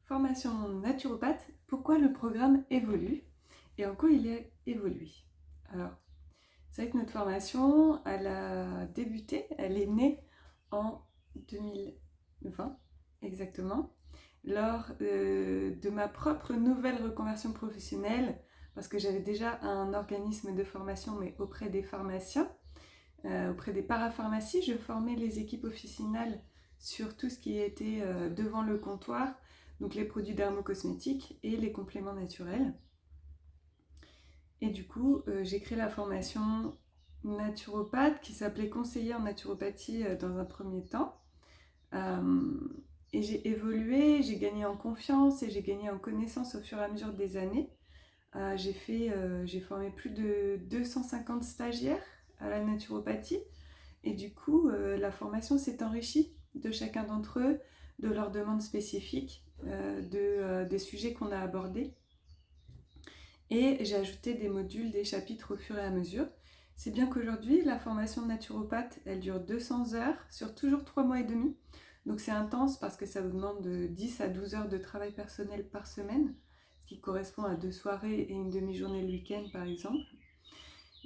formation naturopathe, pourquoi le programme évolue et en quoi il a évolué. Alors, c'est vrai que notre formation, elle a débuté, elle est née en 2020 exactement, lors de ma propre nouvelle reconversion professionnelle, parce que j'avais déjà un organisme de formation, mais auprès des pharmaciens, auprès des parapharmacies. Je formais les équipes officinales sur tout ce qui était devant le comptoir, donc les produits dermocosmétiques et les compléments naturels. Et du coup, j'ai créé la formation naturopathe qui s'appelait conseiller en naturopathie dans un premier temps. Et j'ai évolué, j'ai gagné en confiance et j'ai gagné en connaissance au fur et à mesure des années. J'ai formé plus de 250 stagiaires à la naturopathie. Et du coup, la formation s'est enrichie de chacun d'entre eux, de leurs demandes spécifiques, des sujets qu'on a abordés. Et j'ai ajouté des modules, des chapitres au fur et à mesure. C'est bien qu'aujourd'hui, la formation de naturopathe, elle dure 200 heures sur toujours 3 mois et demi. Donc c'est intense parce que ça vous demande de 10 à 12 heures de travail personnel par semaine, ce qui correspond à 2 soirées et une demi-journée le week-end par exemple.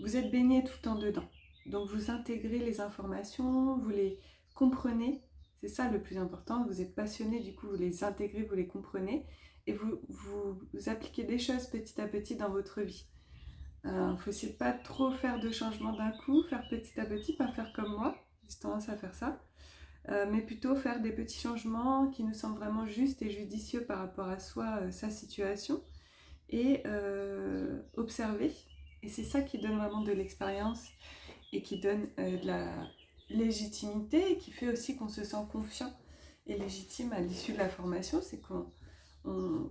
Vous êtes baigné tout le temps dedans. Donc vous intégrez les informations, vous les comprenez, c'est ça le plus important, vous êtes passionné, du coup vous les intégrez, vous les comprenez et vous appliquez des choses petit à petit dans votre vie. Il faut essayer de pas trop faire de changements d'un coup, faire petit à petit, pas faire comme moi, j'ai tendance à faire ça, mais plutôt faire des petits changements qui nous semblent vraiment justes et judicieux par rapport à soi, sa situation, et observer. Et c'est ça qui donne vraiment de l'expérience et qui donne de la légitimité et qui fait aussi qu'on se sent confiant et légitime à l'issue de la formation. C'est qu'on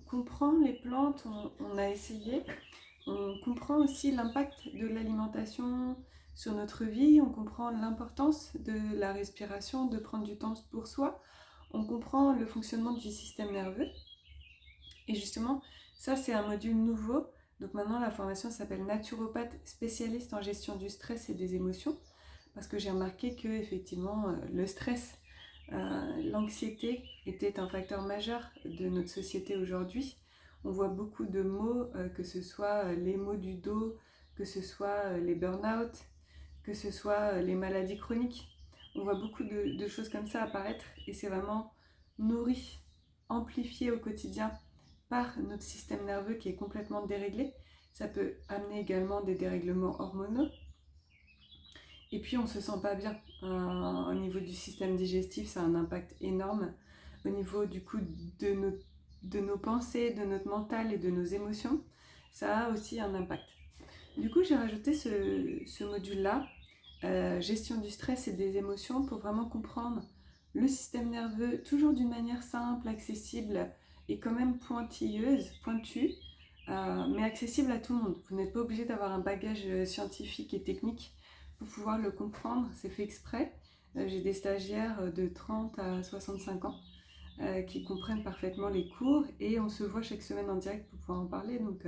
comprend les plantes, on a essayé, on comprend aussi l'impact de l'alimentation sur notre vie, on comprend l'importance de la respiration, de prendre du temps pour soi, on comprend le fonctionnement du système nerveux. Et justement, ça c'est un module nouveau. Donc maintenant la formation s'appelle naturopathe spécialiste en gestion du stress et des émotions, parce que j'ai remarqué que effectivement le stress, l'anxiété était un facteur majeur de notre société aujourd'hui. On voit beaucoup de maux, que ce soit les maux du dos, que ce soit les burn-out, que ce soit les maladies chroniques. On voit beaucoup de choses comme ça apparaître et c'est vraiment nourri, amplifié au quotidien par notre système nerveux qui est complètement déréglé. Ça peut amener également des dérèglements hormonaux. Et puis on ne se sent pas bien. Au niveau du système digestif, ça a un impact énorme. Au niveau du coup de nos pensées, de notre mental et de nos émotions, ça a aussi un impact. Du coup, j'ai rajouté ce module-là, gestion du stress et des émotions, pour vraiment comprendre le système nerveux, toujours d'une manière simple, accessible et quand même pointue, mais accessible à tout le monde. Vous n'êtes pas obligé d'avoir un bagage scientifique et technique pour pouvoir le comprendre, c'est fait exprès. J'ai des stagiaires de 30 à 65 ans qui comprennent parfaitement les cours et on se voit chaque semaine en direct pour pouvoir en parler, donc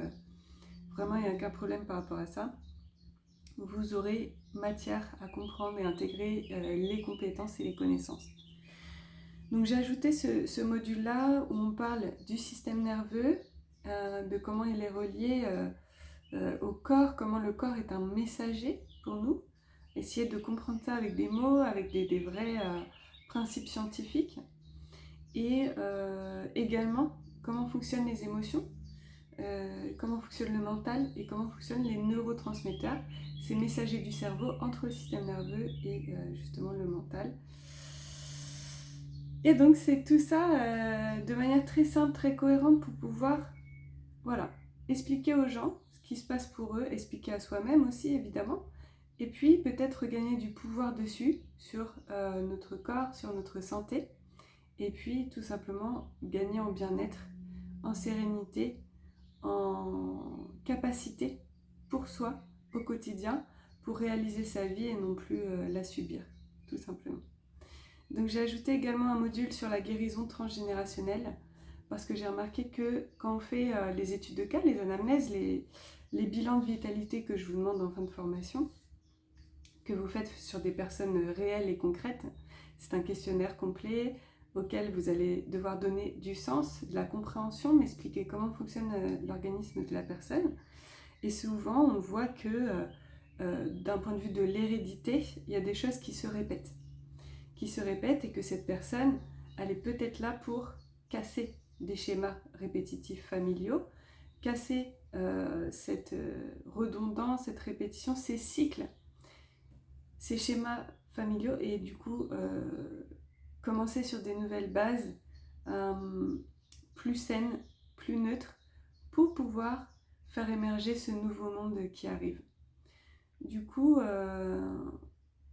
vraiment il n'y a aucun problème par rapport à ça. Vous aurez matière à comprendre et intégrer les compétences et les connaissances. Donc j'ai ajouté ce module-là où on parle du système nerveux, de comment il est relié au corps, comment le corps est un messager pour nous. Essayer de comprendre ça avec des mots, avec des vrais principes scientifiques. Et également, comment fonctionnent les émotions, comment fonctionne le mental et comment fonctionnent les neurotransmetteurs, ces messagers du cerveau entre le système nerveux et justement le mental. Et donc c'est tout ça de manière très simple, très cohérente pour pouvoir expliquer aux gens ce qui se passe pour eux, expliquer à soi-même aussi évidemment, et puis peut-être gagner du pouvoir dessus sur notre corps, sur notre santé, et puis tout simplement gagner en bien-être, en sérénité, en capacité pour soi au quotidien, pour réaliser sa vie et non plus la subir, tout simplement. Donc j'ai ajouté également un module sur la guérison transgénérationnelle, parce que j'ai remarqué que quand on fait les études de cas, les anamnèses, les bilans de vitalité que je vous demande en fin de formation, que vous faites sur des personnes réelles et concrètes, c'est un questionnaire complet auxquelles vous allez devoir donner du sens, de la compréhension, m'expliquer comment fonctionne l'organisme de la personne. Et souvent, on voit que d'un point de vue de l'hérédité, il y a des choses qui se répètent et que cette personne, elle est peut-être là pour casser des schémas répétitifs familiaux, casser cette redondance, cette répétition, ces cycles, ces schémas familiaux et du coup commencer sur des nouvelles bases plus saines, plus neutres pour pouvoir faire émerger ce nouveau monde qui arrive. Du coup,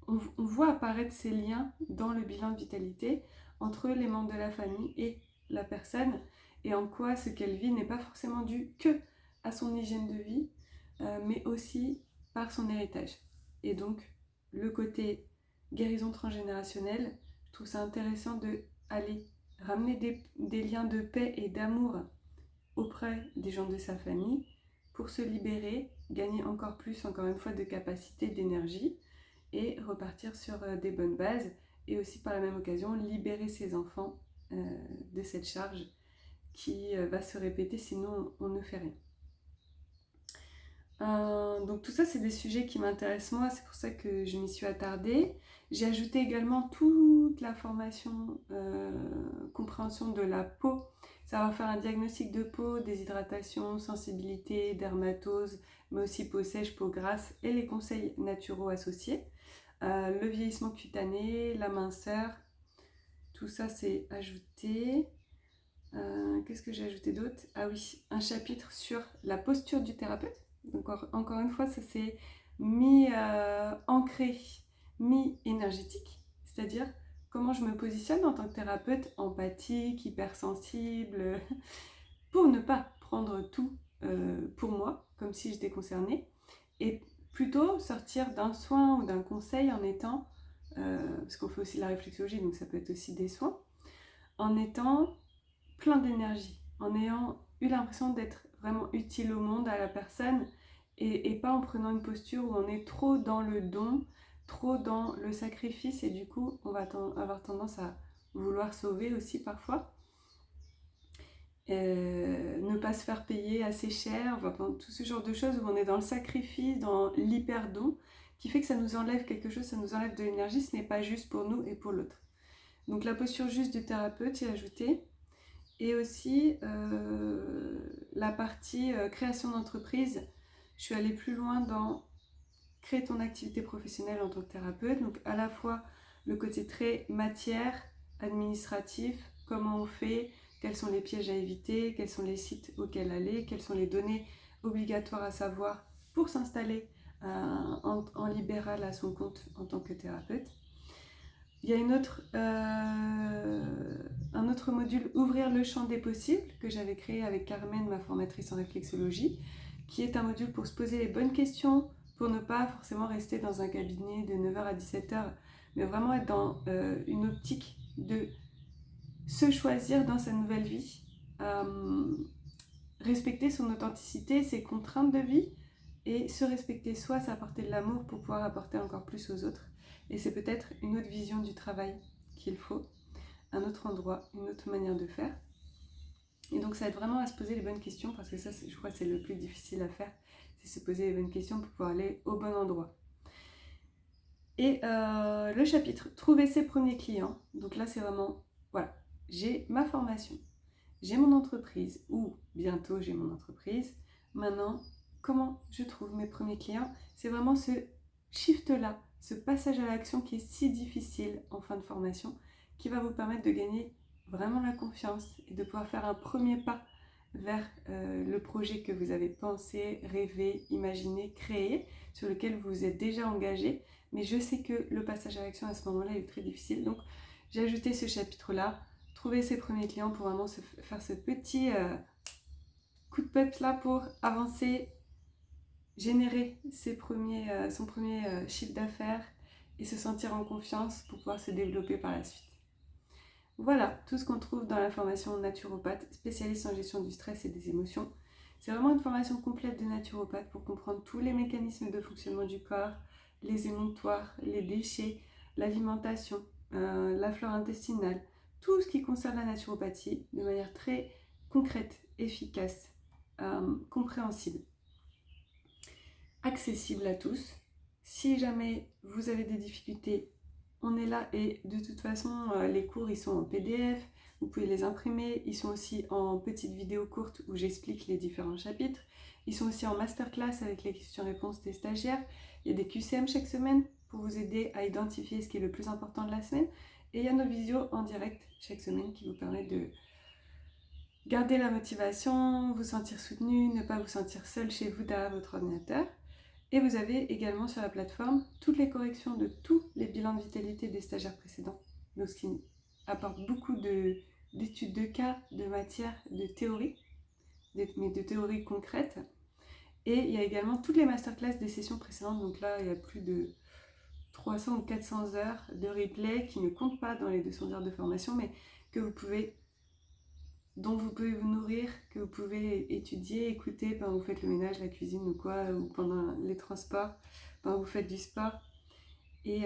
on voit apparaître ces liens dans le bilan de vitalité entre les membres de la famille et la personne et en quoi ce qu'elle vit n'est pas forcément dû que à son hygiène de vie, mais aussi par son héritage. Et donc, le côté guérison transgénérationnelle, je trouve ça intéressant d'aller ramener des liens de paix et d'amour auprès des gens de sa famille pour se libérer, gagner encore plus, encore une fois, de capacité, d'énergie et repartir sur des bonnes bases et aussi par la même occasion libérer ses enfants de cette charge qui va se répéter sinon on ne fait rien. Donc tout ça c'est des sujets qui m'intéressent moi, c'est pour ça que je m'y suis attardée. J'ai ajouté également toute la formation compréhension de la peau, savoir faire un diagnostic de peau, déshydratation, sensibilité, dermatose, mais aussi peau sèche, peau grasse et les conseils naturaux associés. Le vieillissement cutané, la minceur, tout ça c'est ajouté. Qu'est-ce que j'ai ajouté d'autre? Ah oui, un chapitre sur la posture du thérapeute. Donc encore une fois, ça c'est mi-ancré, mi-énergétique, c'est-à-dire comment je me positionne en tant que thérapeute empathique, hypersensible, pour ne pas prendre tout pour moi, comme si j'étais concernée, et plutôt sortir d'un soin ou d'un conseil en étant, parce qu'on fait aussi de la réflexologie, donc ça peut être aussi des soins, en étant plein d'énergie, en ayant eu l'impression d'être vraiment utile au monde, à la personne, et pas en prenant une posture où on est trop dans le don, trop dans le sacrifice, et du coup on va avoir tendance à vouloir sauver aussi parfois. Ne pas se faire payer assez cher, enfin, tout ce genre de choses où on est dans le sacrifice, dans l'hyper-don, qui fait que ça nous enlève quelque chose, ça nous enlève de l'énergie, ce n'est pas juste pour nous et pour l'autre. Donc la posture juste du thérapeute, j'ai ajouté, et aussi la partie création d'entreprise. Je suis allée plus loin dans créer ton activité professionnelle en tant que thérapeute, donc à la fois le côté très matière, administratif, comment on fait, quels sont les pièges à éviter, quels sont les sites auxquels aller, quelles sont les données obligatoires à savoir pour s'installer en libéral à son compte en tant que thérapeute. Il y a un autre module, Ouvrir le champ des possibles, que j'avais créé avec Carmen, ma formatrice en réflexologie, qui est un module pour se poser les bonnes questions, pour ne pas forcément rester dans un cabinet de 9h à 17h, mais vraiment être dans une optique de se choisir dans sa nouvelle vie, respecter son authenticité, ses contraintes de vie, et se respecter soi, c'est apporter de l'amour pour pouvoir apporter encore plus aux autres. Et c'est peut-être une autre vision du travail qu'il faut, un autre endroit, une autre manière de faire. Et donc ça aide vraiment à se poser les bonnes questions, parce que ça, je crois, c'est le plus difficile à faire, c'est se poser les bonnes questions pour pouvoir aller au bon endroit. Et le chapitre Trouver ses premiers clients. Donc là, c'est vraiment, voilà, j'ai ma formation, j'ai mon entreprise, ou bientôt j'ai mon entreprise. Maintenant, comment je trouve mes premiers clients? C'est vraiment ce shift-là, ce passage à l'action qui est si difficile en fin de formation, qui va vous permettre de gagner vraiment la confiance et de pouvoir faire un premier pas vers le projet que vous avez pensé, rêvé, imaginé, créé, sur lequel vous vous êtes déjà engagé. Mais je sais que le passage à l'action à ce moment-là est très difficile. Donc j'ai ajouté ce chapitre-là, trouver ses premiers clients pour vraiment faire ce petit coup de peps là pour avancer, générer son premier chiffre d'affaires et se sentir en confiance pour pouvoir se développer par la suite. Voilà tout ce qu'on trouve dans la formation naturopathe, spécialiste en gestion du stress et des émotions. C'est vraiment une formation complète de naturopathe pour comprendre tous les mécanismes de fonctionnement du corps, les émonctoires, les déchets, l'alimentation, la flore intestinale, tout ce qui concerne la naturopathie de manière très concrète, efficace, compréhensible, accessible à tous. Si jamais vous avez des difficultés, on est là et de toute façon, les cours ils sont en PDF, vous pouvez les imprimer, ils sont aussi en petites vidéos courtes où j'explique les différents chapitres, ils sont aussi en masterclass avec les questions-réponses des stagiaires, il y a des QCM chaque semaine pour vous aider à identifier ce qui est le plus important de la semaine, et il y a nos visios en direct chaque semaine qui vous permettent de garder la motivation, vous sentir soutenu, ne pas vous sentir seul chez vous derrière votre ordinateur. Et vous avez également sur la plateforme toutes les corrections de tous les bilans de vitalité des stagiaires précédents. Donc ce qui apporte beaucoup d'études de cas, de matières, de théories, mais de théories concrètes. Et il y a également toutes les masterclass des sessions précédentes. Donc là, il y a plus de 300 ou 400 heures de replay qui ne comptent pas dans les 200 heures de formation, mais dont vous pouvez vous nourrir, que vous pouvez étudier, écouter pendant que vous faites le ménage, la cuisine ou quoi, ou pendant les transports, pendant que vous faites du sport. Et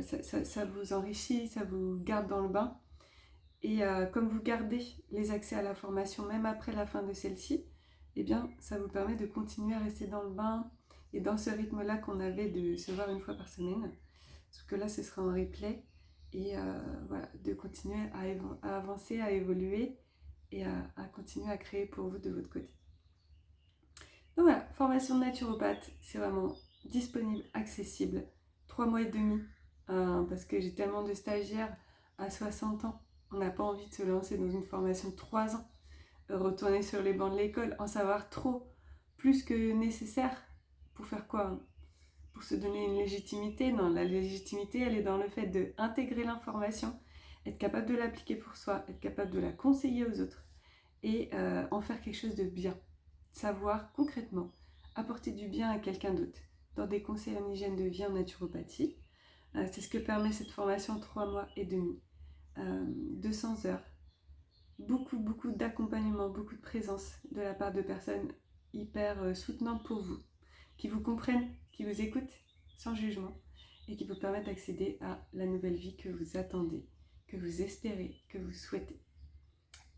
ça vous enrichit, ça vous garde dans le bain. Et comme vous gardez les accès à la formation même après la fin de celle-ci, eh bien ça vous permet de continuer à rester dans le bain et dans ce rythme-là qu'on avait de se voir une fois par semaine. Parce que là, ce sera en replay. Et voilà, de continuer à avancer, à évoluer et à continuer à créer pour vous de votre côté. Donc voilà, formation de naturopathe, c'est vraiment disponible, accessible, 3 mois et demi, parce que j'ai tellement de stagiaires à 60 ans, on n'a pas envie de se lancer dans une formation de 3 ans, retourner sur les bancs de l'école, en savoir trop, plus que nécessaire, pour faire quoi hein? Pour se donner une légitimité? Non, la légitimité, elle est dans le fait d'intégrer l'information, être capable de l'appliquer pour soi, être capable de la conseiller aux autres et en faire quelque chose de bien. Savoir concrètement apporter du bien à quelqu'un d'autre dans des conseils en hygiène de vie en naturopathie. C'est ce que permet cette formation 3 mois et demi. 200 heures. Beaucoup d'accompagnement, beaucoup de présence de la part de personnes hyper soutenantes pour vous, qui vous comprennent, qui vous écoutent sans jugement et qui vous permettent d'accéder à la nouvelle vie que vous attendez, que vous espérez, que vous souhaitez.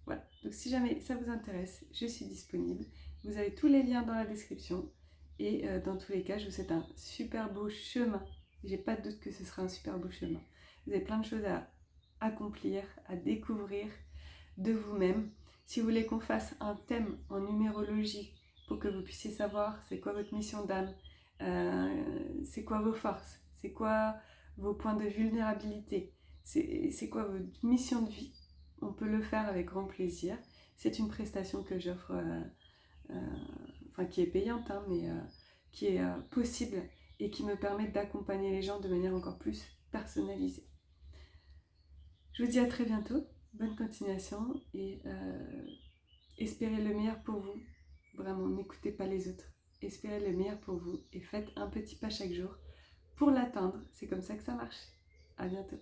Voilà, donc si jamais ça vous intéresse, je suis disponible. Vous avez tous les liens dans la description. Et dans tous les cas, je vous souhaite un super beau chemin. J'ai pas de doute que ce sera un super beau chemin. Vous avez plein de choses à accomplir, à découvrir de vous-même. Si vous voulez qu'on fasse un thème en numérologie pour que vous puissiez savoir c'est quoi votre mission d'âme, c'est quoi vos forces, c'est quoi vos points de vulnérabilité, c'est quoi votre mission de vie, on peut le faire avec grand plaisir. C'est une prestation que j'offre, qui est payante, hein, mais qui est possible et qui me permet d'accompagner les gens de manière encore plus personnalisée. Je vous dis à très bientôt, bonne continuation et espérez le meilleur pour vous. Vraiment, n'écoutez pas les autres. Espérez le meilleur pour vous et faites un petit pas chaque jour pour l'atteindre. C'est comme ça que ça marche. À bientôt.